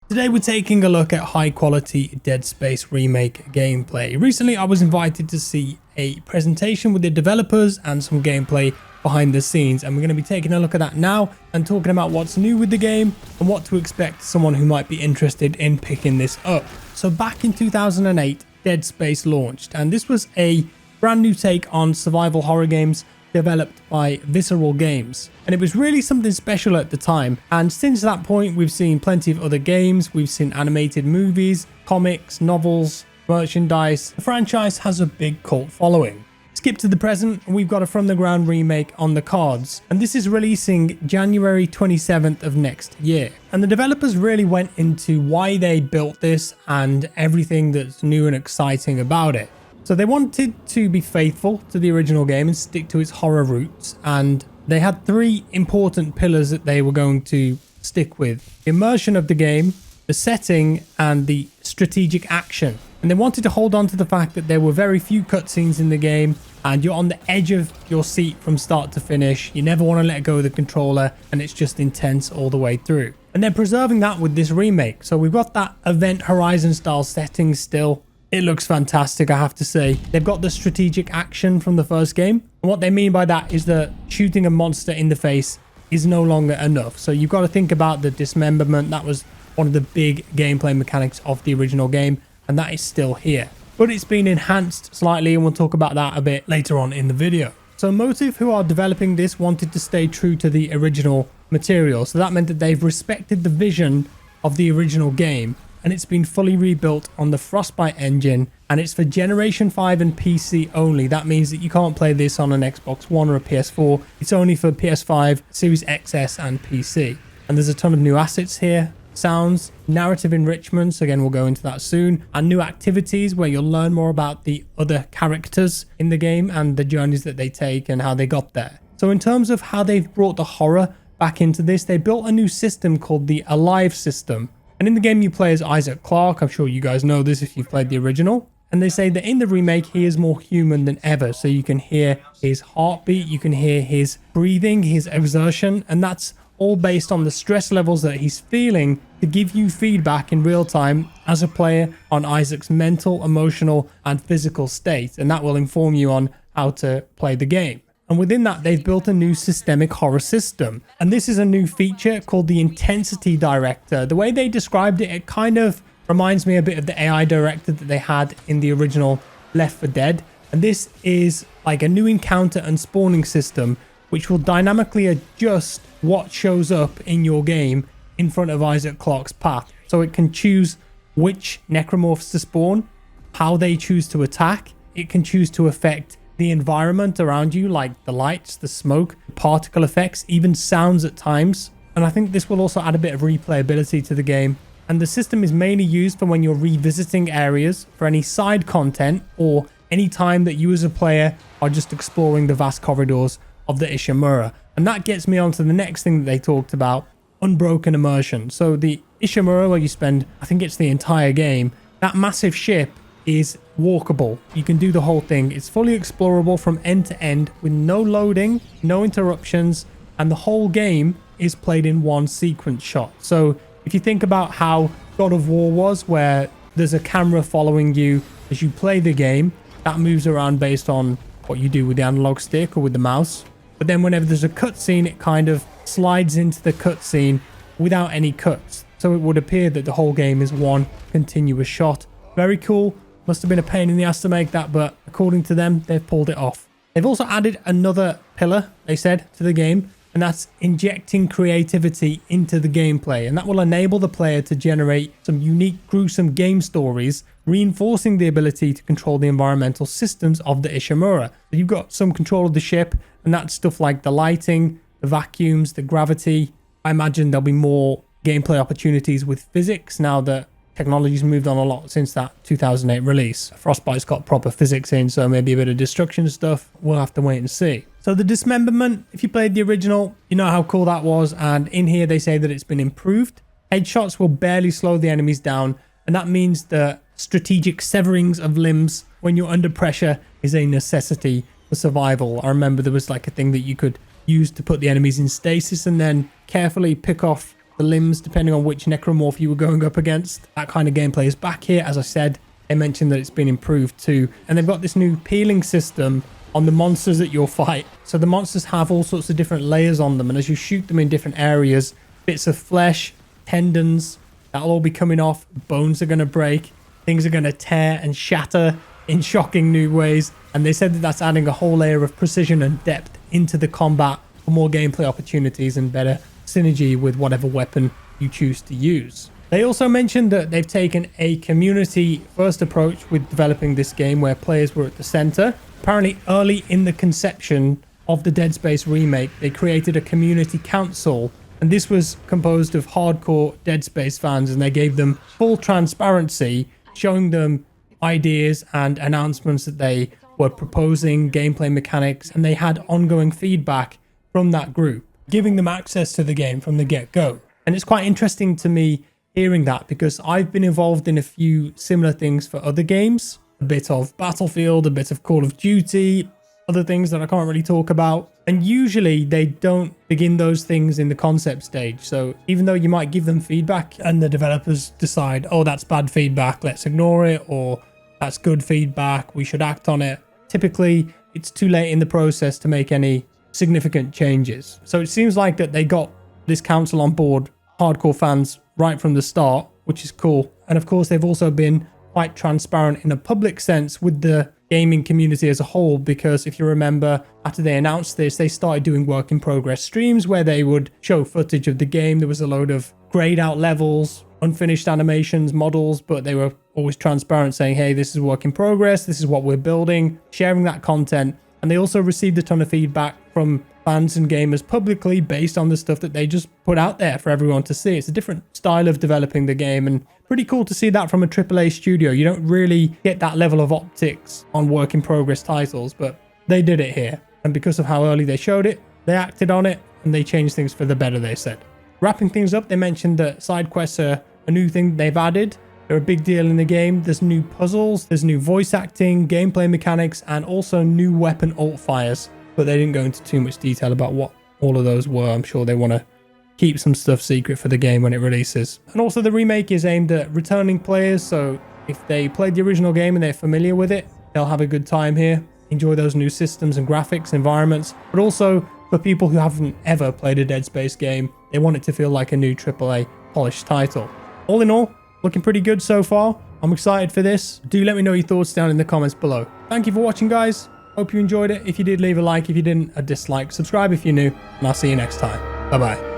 Today we're taking a look at high quality Dead Space remake gameplay. Recently I was invited to see a presentation with the developers and some gameplay behind the scenes, and we're going to be taking a look at that now and talking about what's new with the game and what to expect to someone who might be interested in picking this up. So back in 2008 Dead Space launched, and this was a brand new take on survival horror games developed by Visceral Games, and it was really something special at the time. And since that point we've seen plenty of other games, we've seen animated movies, comics, novels, merchandise. The franchise has a big cult following. Skip to the present, we've got a From the Ground remake on the cards, and this is releasing January 27th of next year. And the developers really went into why they built this and everything that's new and exciting about it. So they wanted to be faithful to the original game and stick to its horror roots, and they had three important pillars that they were going to stick with: the immersion of the game, the setting, and the strategic action. And they wanted to hold on to the fact that there were very few cutscenes in the game, and you're on the edge of your seat from start to finish. You never want to let go of the controller, and it's just intense all the way through. And they're preserving that with this remake. So we've got that Event Horizon style setting still. It looks fantastic, I have to say. They've got the strategic action from the first game. And what they mean by that is that shooting a monster in the face is no longer enough. So you've got to think about the dismemberment. That was one of the big gameplay mechanics of the original game, and that is still here. But it's been enhanced slightly, and we'll talk about that a bit later on in the video. So Motive, who are developing this, wanted to stay true to the original material. So that meant that they've respected the vision of the original game, and it's been fully rebuilt on the Frostbite engine, and it's for Generation 5 and PC only. That means that you can't play this on an Xbox One or a PS4. It's only for PS5, Series XS, and PC. And there's a ton of new assets here: sounds, narrative enrichments, again we'll go into that soon, and new activities where you'll learn more about the other characters in the game and the journeys that they take and how they got there. So in terms of how they've brought the horror back into this, they built a new system called the Alive system. And in the game you play as Isaac Clarke. I'm sure you guys know this if you've played the original. And they say that in the remake he is more human than ever. So you can hear his heartbeat, you can hear his breathing, his exertion, and that's all based on the stress levels that he's feeling to give you feedback in real time as a player on Isaac's mental, emotional, and physical state. And that will inform you on how to play the game. And within that, they've built a new systemic horror system. And this is a new feature called the Intensity Director. The way they described it, it kind of reminds me a bit of the AI director that they had in the original Left 4 Dead. And this is like a new encounter and spawning system, which will dynamically adjust what shows up in your game in front of Isaac Clarke's path. So it can choose which necromorphs to spawn, how they choose to attack. It can choose to affect the environment around you, like the lights, the smoke, particle effects, even sounds at times. And I think this will also add a bit of replayability to the game. And the system is mainly used for when you're revisiting areas, for any side content, or any time that you as a player are just exploring the vast corridors of the Ishimura. And that gets me on to the next thing that they talked about: unbroken immersion. So the Ishimura, where you spend, I think it's the entire game, that massive ship is walkable. You can do the whole thing. It's fully explorable from end to end with no loading, no interruptions, and the whole game is played in one sequence shot. So if you think about how God of War was, where there's a camera following you as you play the game, that moves around based on what you do with the analog stick or with the mouse. But then whenever there's a cutscene, it kind of slides into the cutscene without any cuts. So it would appear that the whole game is one continuous shot. Very cool. Must have been a pain in the ass to make that, but according to them, they've pulled it off. They've also added another pillar, they said, to the game, and that's injecting creativity into the gameplay. And that will enable the player to generate some unique, gruesome game stories, reinforcing the ability to control the environmental systems of the Ishimura. So you've got some control of the ship, and that's stuff like the lighting, the vacuums, the gravity. I imagine there'll be more gameplay opportunities with physics now that technology's moved on a lot since that 2008 release. Frostbite's got proper physics in, so maybe a bit of destruction stuff. We'll have to wait and see. So the dismemberment, if you played the original, you know how cool that was. And in here, they say that it's been improved. Headshots will barely slow the enemies down. And that means that strategic severings of limbs when you're under pressure is a necessity for survival. I remember there was like a thing that you could use to put the enemies in stasis and then carefully pick off the limbs depending on which necromorph you were going up against. That kind of gameplay is back here. As I said, they mentioned that it's been improved too. And they've got this new peeling system on the monsters that you'll fight. So the monsters have all sorts of different layers on them, and as you shoot them in different areas, bits of flesh, tendons, that'll all be coming off, bones are going to break, things are going to tear and shatter in shocking new ways. And they said that that's adding a whole layer of precision and depth into the combat for more gameplay opportunities and better synergy with whatever weapon you choose to use. They also mentioned that they've taken a community first approach with developing this game, where players were at the center. Apparently early in the conception of the Dead Space remake, they created a community council, and this was composed of hardcore Dead Space fans, and they gave them full transparency, showing them ideas and announcements that they were proposing, gameplay mechanics, and they had ongoing feedback from that group, giving them access to the game from the get-go. And it's quite interesting to me hearing that, because I've been involved in a few similar things for other games, a bit of Battlefield, a bit of Call of Duty, other things that I can't really talk about. And usually they don't begin those things in the concept stage. So even though you might give them feedback and the developers decide, oh, that's bad feedback, let's ignore it, or that's good feedback, we should act on it, typically it's too late in the process to make any significant changes. So it seems like that they got this council on board, hardcore fans, right from the start, which is cool. And of course, they've also been quite transparent in a public sense with the gaming community as a whole, because if you remember, after they announced this, they started doing work in progress streams where they would show footage of the game. There was a load of grayed out levels, unfinished animations, models, but they were always transparent, saying, hey, this is work in progress, this is what we're building, sharing that content. And they also received a ton of feedback from fans and gamers publicly based on the stuff that they just put out there for everyone to see. It's a different style of developing the game, and pretty cool to see that from a AAA studio. You don't really get that level of optics on work in progress titles, but they did it here. And because of how early they showed it, they acted on it, and they changed things for the better, they said. Wrapping things up, they mentioned that side quests are a new thing they've added. They're a big deal in the game. There's new puzzles, there's new voice acting, gameplay mechanics, and also new weapon alt fires. But they didn't go into too much detail about what all of those were. I'm sure they want to keep some stuff secret for the game when it releases. And also the remake is aimed at returning players, so if they played the original game and they're familiar with it, they'll have a good time here, enjoy those new systems and graphics, environments. But also for people who haven't ever played a Dead Space game, they want it to feel like a new AAA polished title. All in all, looking pretty good so far. I'm excited for this. Do let me know your thoughts down in the comments below. Thank you for watching, guys. Hope you enjoyed it. If you did, leave a like. If you didn't, a dislike. Subscribe if you're new, and I'll see you next time. Bye-bye.